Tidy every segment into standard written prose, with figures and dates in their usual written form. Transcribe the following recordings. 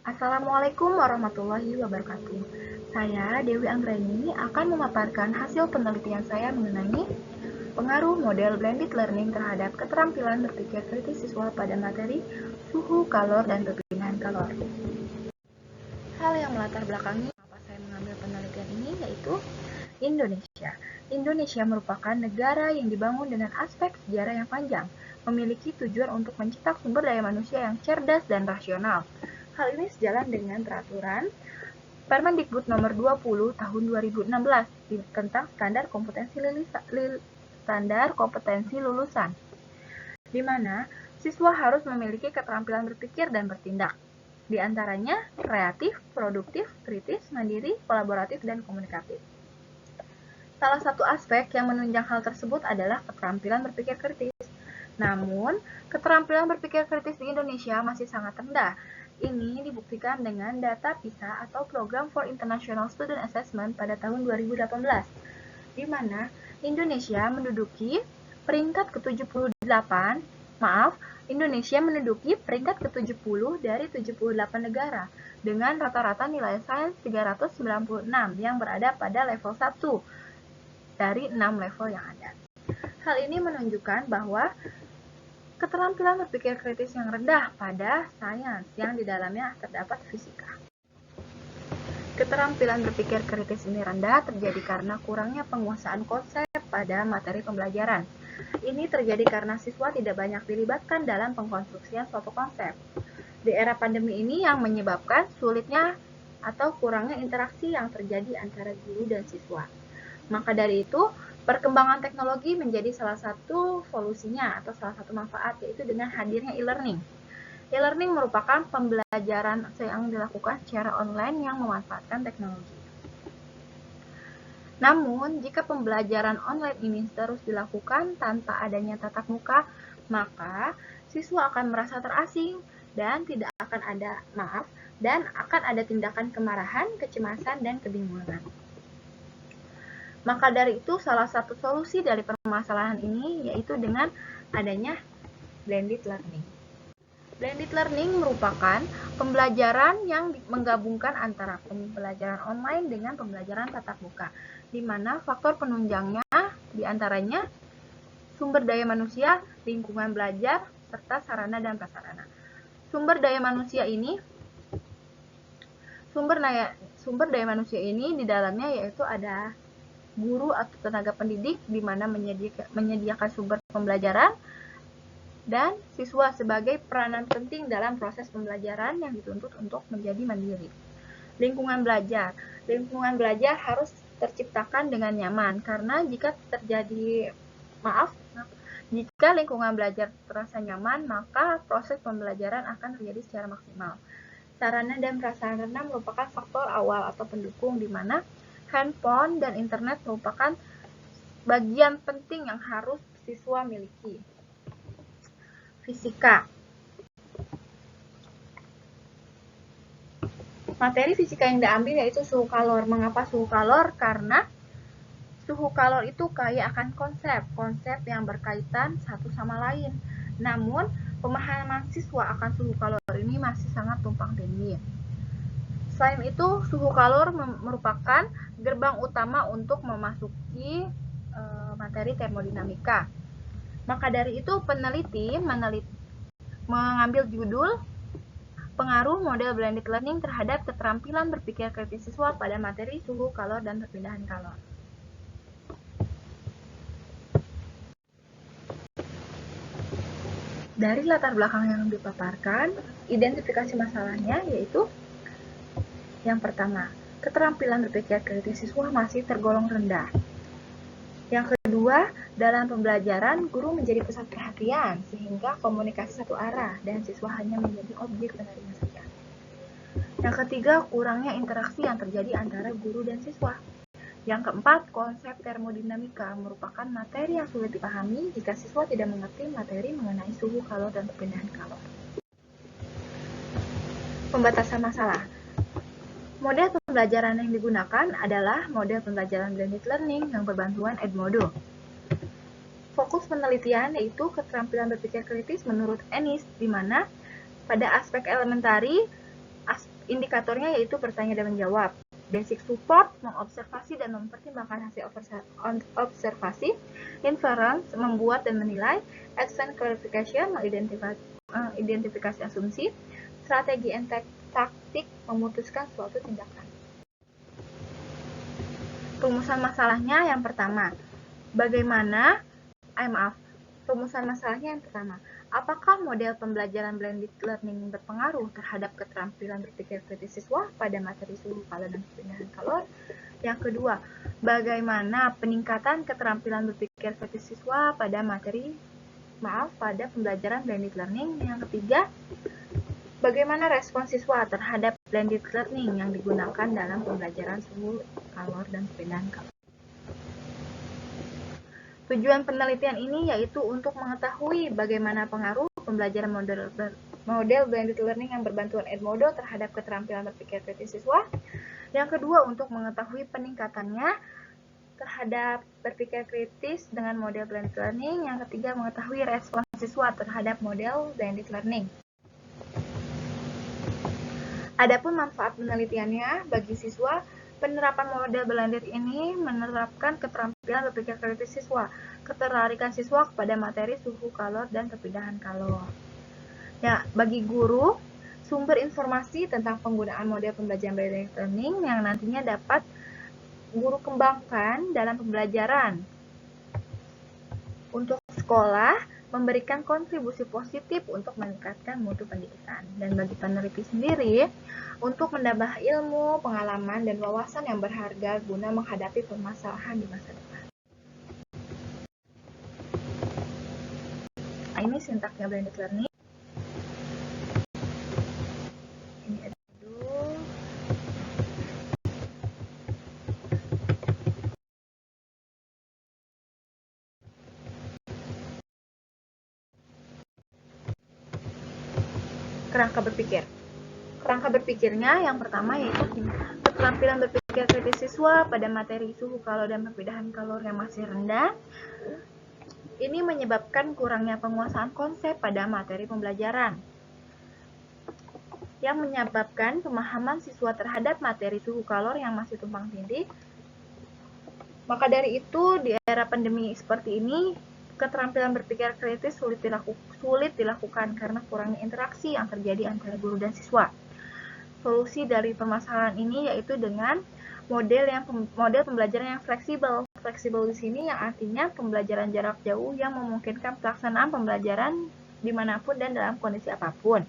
Assalamualaikum warahmatullahi wabarakatuh. Saya Dewi Anggraini akan memaparkan hasil penelitian saya mengenai pengaruh model blended learning terhadap keterampilan berpikir kritis siswa pada materi suhu, kalor, dan perpindahan kalor. Hal yang melatar belakangi mengapa saya mengambil penelitian ini yaitu Indonesia. Indonesia merupakan negara yang dibangun dengan aspek sejarah yang panjang, memiliki tujuan untuk mencetak sumber daya manusia yang cerdas dan rasional. Hal ini sejalan dengan peraturan Permendikbud nomor 20 tahun 2016 tentang standar kompetensi lulusan, di mana siswa harus memiliki keterampilan berpikir dan bertindak. Di antaranya kreatif, produktif, kritis, mandiri, kolaboratif, dan komunikatif. Salah satu aspek yang menunjang hal tersebut adalah keterampilan berpikir kritis. Namun, keterampilan berpikir kritis di Indonesia masih sangat rendah. Ini dibuktikan dengan data PISA atau Program for International Student Assessment pada tahun 2018, di mana Indonesia menduduki peringkat ke-78, Indonesia menduduki peringkat ke-70 dari 78 negara dengan rata-rata nilai sains 396 yang berada pada level 1 dari 6 level yang ada. Hal ini menunjukkan bahwa keterampilan berpikir kritis yang rendah pada sains yang di dalamnya terdapat fisika. Keterampilan berpikir kritis ini rendah terjadi karena kurangnya penguasaan konsep pada materi pembelajaran. Ini terjadi karena siswa tidak banyak dilibatkan dalam pengkonstruksian suatu konsep. Di era pandemi ini yang menyebabkan sulitnya atau kurangnya interaksi yang terjadi antara guru dan siswa. Maka dari itu, perkembangan teknologi menjadi salah satu solusinya atau salah satu manfaat, yaitu dengan hadirnya e-learning. E-learning merupakan pembelajaran yang dilakukan secara online yang memanfaatkan teknologi. Namun, jika pembelajaran online ini terus dilakukan tanpa adanya tatap muka, maka siswa akan merasa terasing dan akan ada tindakan kemarahan, kecemasan, dan kebingungan. Maka dari itu, salah satu solusi dari permasalahan ini yaitu dengan adanya blended learning. Blended learning merupakan pembelajaran yang menggabungkan antara pembelajaran online dengan pembelajaran tatap muka, di mana faktor penunjangnya diantaranya sumber daya manusia, lingkungan belajar, serta sarana dan prasarana. Sumber daya manusia ini di dalamnya yaitu ada guru atau tenaga pendidik, di mana menyediakan sumber pembelajaran, dan siswa sebagai peranan penting dalam proses pembelajaran yang dituntut untuk menjadi mandiri. Lingkungan belajar harus terciptakan dengan nyaman, karena jika lingkungan belajar terasa nyaman, maka proses pembelajaran akan terjadi secara maksimal. Sarana dan prasarana merupakan faktor awal atau pendukung, di mana handphone dan internet merupakan bagian penting yang harus siswa miliki. Fisika. Materi fisika yang diambil yaitu suhu kalor. Mengapa suhu kalor? Karena suhu kalor itu kaya akan konsep yang berkaitan satu sama lain. Namun, pemahaman siswa akan suhu kalor ini masih sangat tumpang tindih. Selain itu, suhu kalor merupakan gerbang utama untuk memasuki materi termodinamika. Maka dari itu, peneliti mengambil judul pengaruh model blended learning terhadap keterampilan berpikir kritis siswa pada materi suhu, kalor, dan perpindahan kalor. Dari latar belakang yang dipaparkan, identifikasi masalahnya yaitu yang pertama, keterampilan berpikir kritis siswa masih tergolong rendah. Yang kedua, dalam pembelajaran, guru menjadi pusat perhatian sehingga komunikasi satu arah dan siswa hanya menjadi objek penerima saja. Yang ketiga, kurangnya interaksi yang terjadi antara guru dan siswa. Yang keempat, konsep termodinamika merupakan materi yang sulit dipahami jika siswa tidak mengerti materi mengenai suhu, kalor, dan perpindahan kalor. Pembatasan masalah. Model pembelajaran yang digunakan adalah model pembelajaran blended learning yang berbantuan Edmodo. Fokus penelitian yaitu keterampilan berpikir kritis menurut Ennis, di mana pada aspek elementari Indikatornya yaitu bertanya dan menjawab. Basic support, mengobservasi dan mempertimbangkan hasil observasi. Inference, membuat dan menilai. Action clarification, mengidentifikasi asumsi. Strategi and taktik, memutuskan suatu tindakan. Rumusan masalahnya yang pertama. Rumusan masalahnya yang pertama. Apakah model pembelajaran blended learning berpengaruh terhadap keterampilan berpikir kritis siswa pada materi suhu kalor dan perpindahan kalor? Yang kedua, bagaimana peningkatan keterampilan berpikir kritis siswa pada pada pembelajaran blended learning? Yang ketiga, bagaimana respons siswa terhadap blended learning yang digunakan dalam pembelajaran suhu kalor dan perpindahan kalor? Tujuan penelitian ini yaitu untuk mengetahui bagaimana pengaruh pembelajaran model blended learning yang berbantuan Edmodo terhadap keterampilan berpikir kritis siswa. Yang kedua, untuk mengetahui peningkatannya terhadap berpikir kritis dengan model blended learning. Yang ketiga, mengetahui respons siswa terhadap model blended learning. Adapun manfaat penelitiannya bagi siswa, penerapan model blended ini menerapkan keterampilan berpikir kritis siswa, ketertarikan siswa kepada materi suhu kalor dan perpindahan kalor. Ya, bagi guru, sumber informasi tentang penggunaan model pembelajaran blended learning yang nantinya dapat guru kembangkan dalam pembelajaran. Untuk sekolah, memberikan kontribusi positif untuk meningkatkan mutu pendidikan. Dan bagi peneliti sendiri, untuk menambah ilmu, pengalaman, dan wawasan yang berharga guna menghadapi permasalahan di masa depan. Nah, ini sintaknya blended learning. Ini ada dulu. Kerangka berpikir. Kerangka berpikirnya yang pertama yaitu keterampilan berpikir kritis siswa pada materi suhu kalor dan perpindahan kalor yang masih rendah. Ini menyebabkan kurangnya penguasaan konsep pada materi pembelajaran, yang menyebabkan pemahaman siswa terhadap materi suhu kalor yang masih tumpang tindih. Maka dari itu, di era pandemi seperti ini, keterampilan berpikir kritis sulit dilakukan karena kurangnya interaksi yang terjadi antara guru dan siswa. Solusi dari permasalahan ini yaitu dengan model pembelajaran yang fleksibel. Fleksibel di sini yang artinya pembelajaran jarak jauh yang memungkinkan pelaksanaan pembelajaran dimanapun dan dalam kondisi apapun.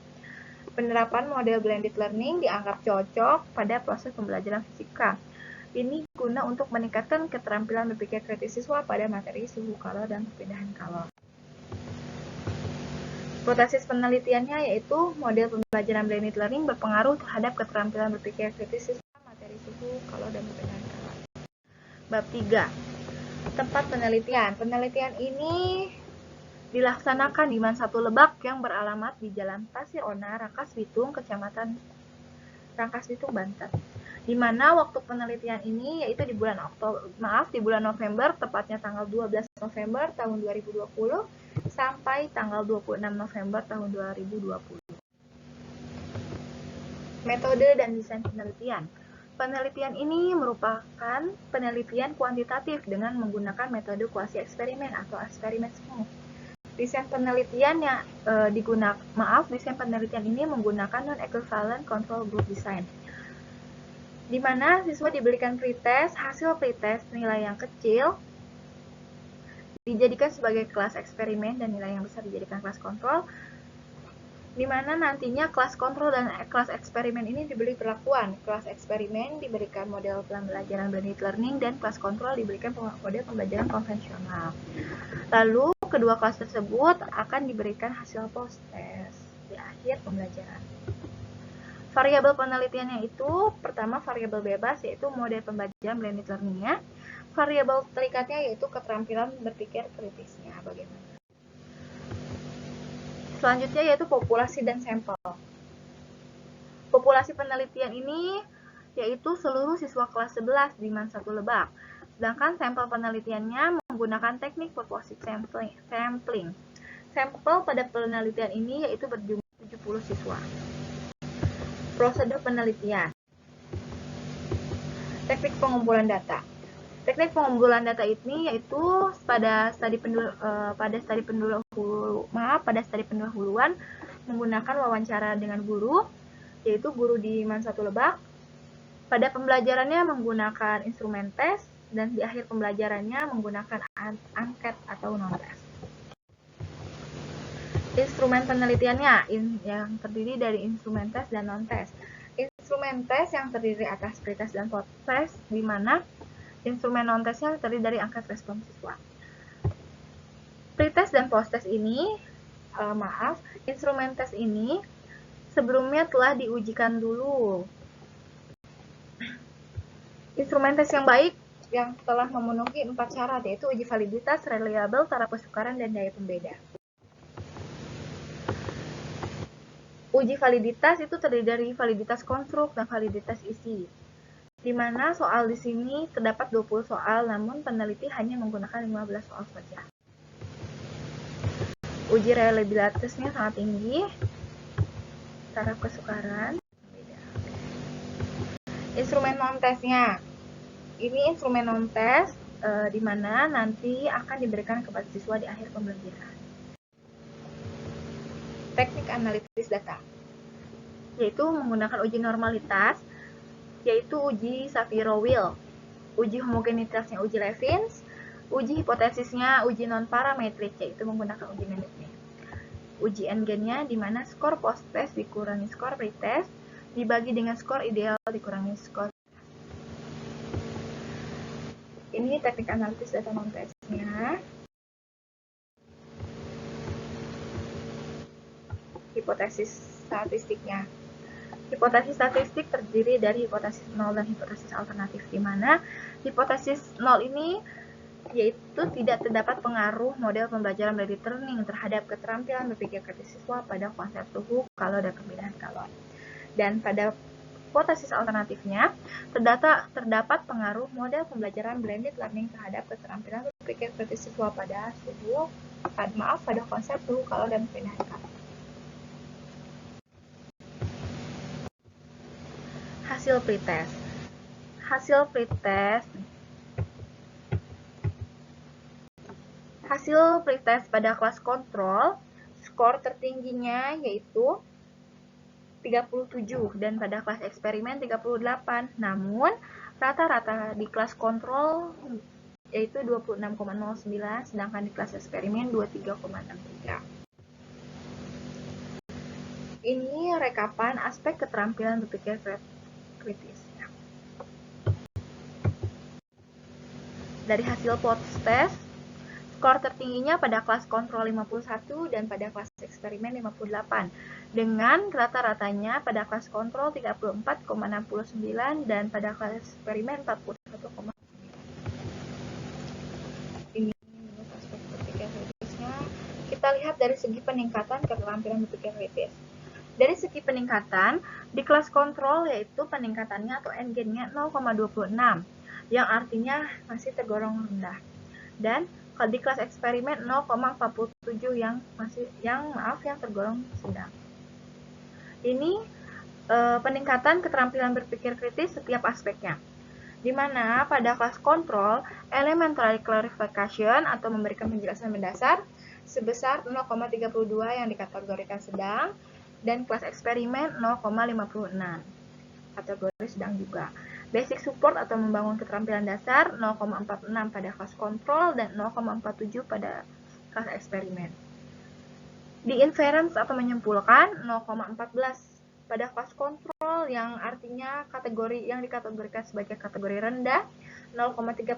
Penerapan model blended learning dianggap cocok pada proses pembelajaran fisika. Ini guna untuk meningkatkan keterampilan berpikir kritis siswa pada materi suhu kalor dan perpindahan kalor. Hipotesis penelitiannya yaitu model pembelajaran blended learning berpengaruh terhadap keterampilan berpikir kritis siswa materi suhu kalor dan perpindahan kalor. Bab 3. Tempat penelitian. Penelitian ini dilaksanakan di Man 1 Lebak yang beralamat di Jalan Pasir Ona, Rangkas Bitung, Kecamatan Rangkas Bitung, Banten. Di mana waktu penelitian ini yaitu di bulan November, tepatnya tanggal 12 November tahun 2020 sampai tanggal 26 November tahun 2020. Metode dan desain penelitian. Penelitian ini merupakan penelitian kuantitatif dengan menggunakan metode kuasi eksperimen atau eksperimen semu. Desain penelitian ini menggunakan non-equivalent control group design, di mana siswa diberikan pretest, hasil pretest nilai yang kecil dijadikan sebagai kelas eksperimen dan nilai yang besar dijadikan kelas kontrol, di mana nantinya kelas kontrol dan kelas eksperimen ini diberi perlakuan. Kelas eksperimen diberikan model pembelajaran blended learning dan kelas kontrol diberikan model pembelajaran konvensional. Lalu kedua kelas tersebut akan diberikan hasil post-test di akhir pembelajaran. Variabel penelitiannya itu, pertama variabel bebas yaitu model pembelajaran blended learning-nya. Variabel terikatnya yaitu keterampilan berpikir kritisnya bagaimana. Selanjutnya yaitu populasi dan sampel. Populasi penelitian ini yaitu seluruh siswa kelas 11 di Man 1 Lebak. Sedangkan sampel penelitiannya menggunakan teknik purposive sampling. Sampel pada penelitian ini yaitu berjumlah 70 siswa. Prosedur penelitian. Teknik pengumpulan data. Teknik pengumpulan data ini yaitu pada studi pendahuluan menggunakan wawancara dengan guru, yaitu guru di Mansatu Lebak. Pada pembelajarannya menggunakan instrumen tes, dan di akhir pembelajarannya menggunakan angket atau non-tes. Instrumen penelitiannya yang terdiri dari instrumen tes dan non-tes. Instrumen tes yang terdiri atas pretest dan post-test, di mana instrumen non-tesnya terdiri dari angket respon siswa. Pretest dan post-test ini, instrumen tes ini sebelumnya telah diujikan dulu. Instrumen tes yang baik yang telah memenuhi 4 syarat, yaitu uji validitas, reliable, taraf kesukaran, dan daya pembeda. Uji validitas itu terdiri dari validitas konstruk dan validitas isi, di mana soal di sini terdapat 20 soal, namun peneliti hanya menggunakan 15 soal saja. Uji reliabilitasnya sangat tinggi, taraf kesukaran, beda. Instrumen non-tesnya, ini instrumen non-tes di mana nanti akan diberikan kepada siswa di akhir pembelajaran. Teknik analisis data, yaitu menggunakan uji normalitas, yaitu uji Shapiro-Wilk, uji homogenitasnya uji Levins, uji hipotesisnya uji non-parametrik, yaitu menggunakan uji Mendeley. Uji n-gennya di mana skor post-test dikurangi skor pre-test dibagi dengan skor ideal dikurangi skor. Ini teknik analisis data non-testnya. Hipotesis statistiknya. Hipotesis statistik terdiri dari hipotesis 0 dan hipotesis alternatif, di mana hipotesis 0 ini yaitu tidak terdapat pengaruh model pembelajaran melalui learning terhadap keterampilan berpikir kritis siswa pada konsep suhu, kalau, dan perbedaan kalor. Dan pada hipotesis alternatifnya terdapat pengaruh model pembelajaran blended learning terhadap keterampilan berpikir kritis siswa pada konsep suhu, kalor, dan perbedaan kalor. Hasil pretest. Hasil pretest pada kelas kontrol, skor tertingginya yaitu 37 dan pada kelas eksperimen 38. Namun rata-rata di kelas kontrol yaitu 26,09, sedangkan di kelas eksperimen 23,63. Ini rekapan aspek keterampilan berpikir kritis. Dari hasil post-test, skor tertingginya pada kelas kontrol 51 dan pada kelas eksperimen 58, dengan rata-ratanya pada kelas kontrol 34,69 dan pada kelas eksperimen 41,9. Ini aspek berpikir kritisnya. Kita lihat dari segi peningkatan keterampilan berpikir kritis. Dari segi peningkatan, di kelas kontrol yaitu peningkatannya atau n-gennya 0,26, yang artinya masih tergolong rendah. Dan kalau di kelas eksperimen 0,47 yang tergolong sedang. Ini peningkatan keterampilan berpikir kritis setiap aspeknya. Di mana pada kelas kontrol, elementary clarification atau memberikan penjelasan mendasar sebesar 0,32 yang dikategorikan sedang, dan kelas eksperimen 0,56, kategori sedang juga. Basic support atau membangun keterampilan dasar 0,46 pada kelas kontrol dan 0,47 pada kelas eksperimen. Di inference atau menyimpulkan 0,14 pada kelas kontrol, yang artinya kategori yang dikategorikan sebagai kategori rendah, 0,38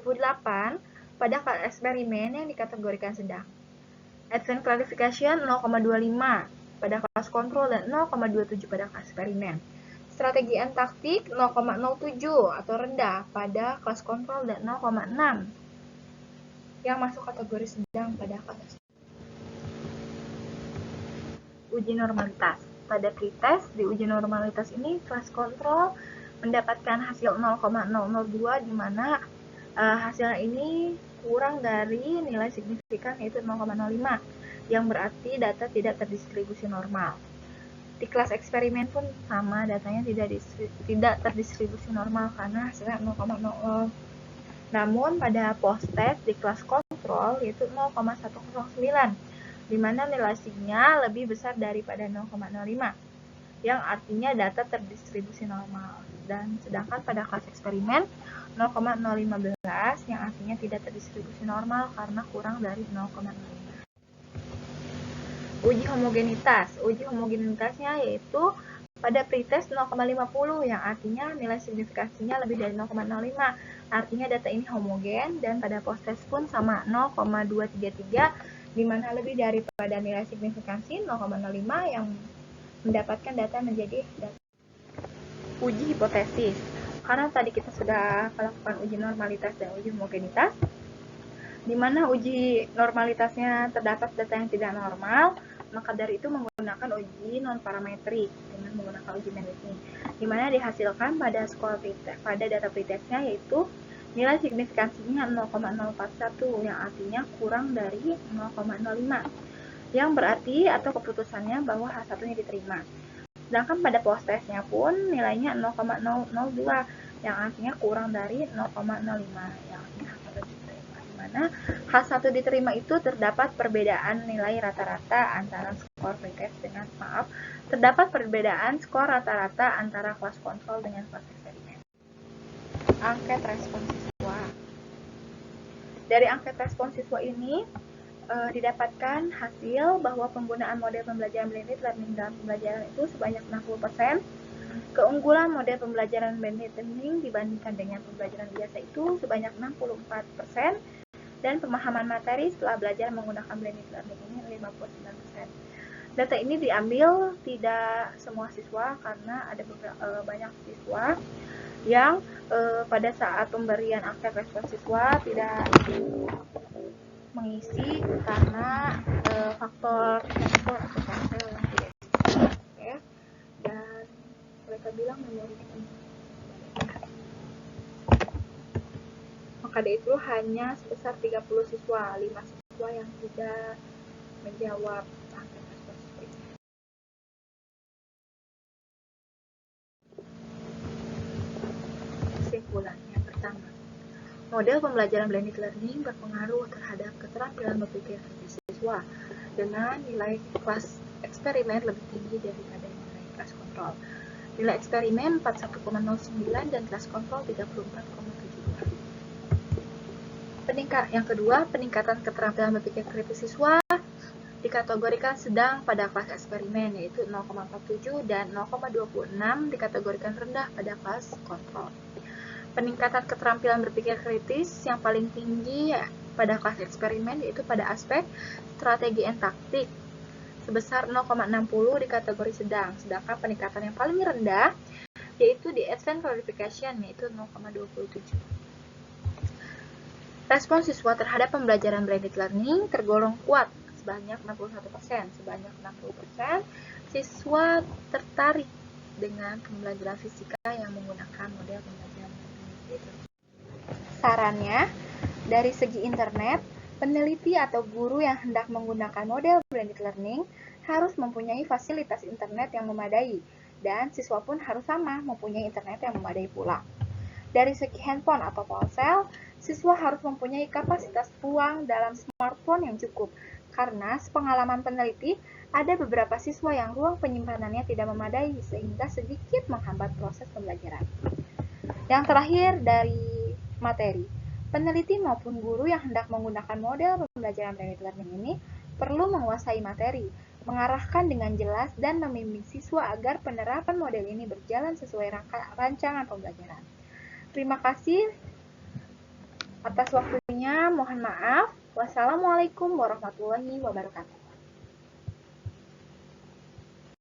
pada kelas eksperimen yang dikategorikan sedang. Advanced clarification 0,25 pada kelas kontrol dan 0,27 pada kelas eksperimen. Strategi and taktik 0,07 atau rendah pada kelas kontrol dan 0,6 yang masuk kategori sedang pada kelas. Uji normalitas. Pada pretest di uji normalitas ini kelas kontrol mendapatkan hasil 0,002, di mana hasilnya ini kurang dari nilai signifikan yaitu 0,05, yang berarti data tidak terdistribusi normal. Di kelas eksperimen pun sama, datanya tidak terdistribusi normal karena hasilnya 0,00. Namun pada post test di kelas kontrol yaitu 0,109, di mana nilai sigma lebih besar daripada 0,05, yang artinya data terdistribusi normal. Dan sedangkan pada kelas eksperimen 0,015 yang artinya tidak terdistribusi normal karena kurang dari 0,05. Uji homogenitas. Uji homogenitasnya yaitu pada pretest 0,50 yang artinya nilai signifikansinya lebih dari 0,05. Artinya data ini homogen, dan pada post test pun sama 0,233, di mana lebih daripada nilai signifikansi 0,05 yang mendapatkan data menjadi data. Uji hipotesis. Karena tadi kita sudah melakukan uji normalitas dan uji homogenitas, di mana uji normalitasnya terdapat data yang tidak normal, maka dari itu menggunakan uji non-parametrik dengan menggunakan uji Mendeley, di mana dihasilkan pada skor pretest, pada data pretestnya yaitu nilai signifikansinya 0,041 yang artinya kurang dari 0,05, yang berarti atau keputusannya bahwa H1-nya diterima. Sedangkan pada post testnya pun nilainya 0,002 yang artinya kurang dari 0,05, yang artinya H1 diterima. Di mana H1 diterima itu terdapat perbedaan nilai rata-rata antara skor pretest dengan terdapat perbedaan skor rata-rata antara kelas kontrol dengan kelas eksperimen. Angket respon siswa. Dari angket respon siswa ini didapatkan hasil bahwa penggunaan model pembelajaran blended learning dalam pembelajaran itu sebanyak 60%. Keunggulan model pembelajaran blended learning dibandingkan dengan pembelajaran biasa itu sebanyak 64%, dan pemahaman materi setelah belajar menggunakan blended learning ini 59%. Data ini diambil tidak semua siswa karena ada banyak siswa yang pada saat pemberian angket respon siswa tidak mengisi karena faktor handphone atau ponsel yang tidak ya, dan mereka bilang memori. Maka dari itu hanya sebesar 30 siswa, 5 siswa yang tidak menjawab angket respon siswa ini. Kesimpulannya, pertama, model pembelajaran blended learning berpengaruh terhadap keterampilan berpikir siswa dengan nilai kelas eksperimen lebih tinggi daripada nilai kelas kontrol. Nilai eksperimen 41,09 dan kelas kontrol 34,72. Yang kedua, peningkatan keterampilan berpikir kritis siswa dikategorikan sedang pada kelas eksperimen yaitu 0,47 dan 0,26 dikategorikan rendah pada kelas kontrol. Peningkatan keterampilan berpikir kritis yang paling tinggi pada kelas eksperimen yaitu pada aspek strategi and taktik sebesar 0,60 di kategori sedang, sedangkan peningkatan yang paling rendah yaitu di advanced clarification yaitu 0,27. Respon siswa terhadap pembelajaran blended learning tergolong kuat sebanyak 61%, sebanyak 60% siswa tertarik dengan pembelajaran fisika yang menggunakan model pembelajaran blended learning. Sarannya, dari segi internet, peneliti atau guru yang hendak menggunakan model blended learning harus mempunyai fasilitas internet yang memadai, dan siswa pun harus sama mempunyai internet yang memadai pula. Dari segi handphone atau ponsel, siswa harus mempunyai kapasitas ruang dalam smartphone yang cukup, karena sepengalaman peneliti, ada beberapa siswa yang ruang penyimpanannya tidak memadai sehingga sedikit menghambat proses pembelajaran. Yang terakhir dari materi, peneliti maupun guru yang hendak menggunakan model pembelajaran blended learning ini perlu menguasai materi, mengarahkan dengan jelas dan membimbing siswa agar penerapan model ini berjalan sesuai rancangan pembelajaran. Terima kasih atas waktunya, mohon maaf. Wassalamualaikum warahmatullahi wabarakatuh.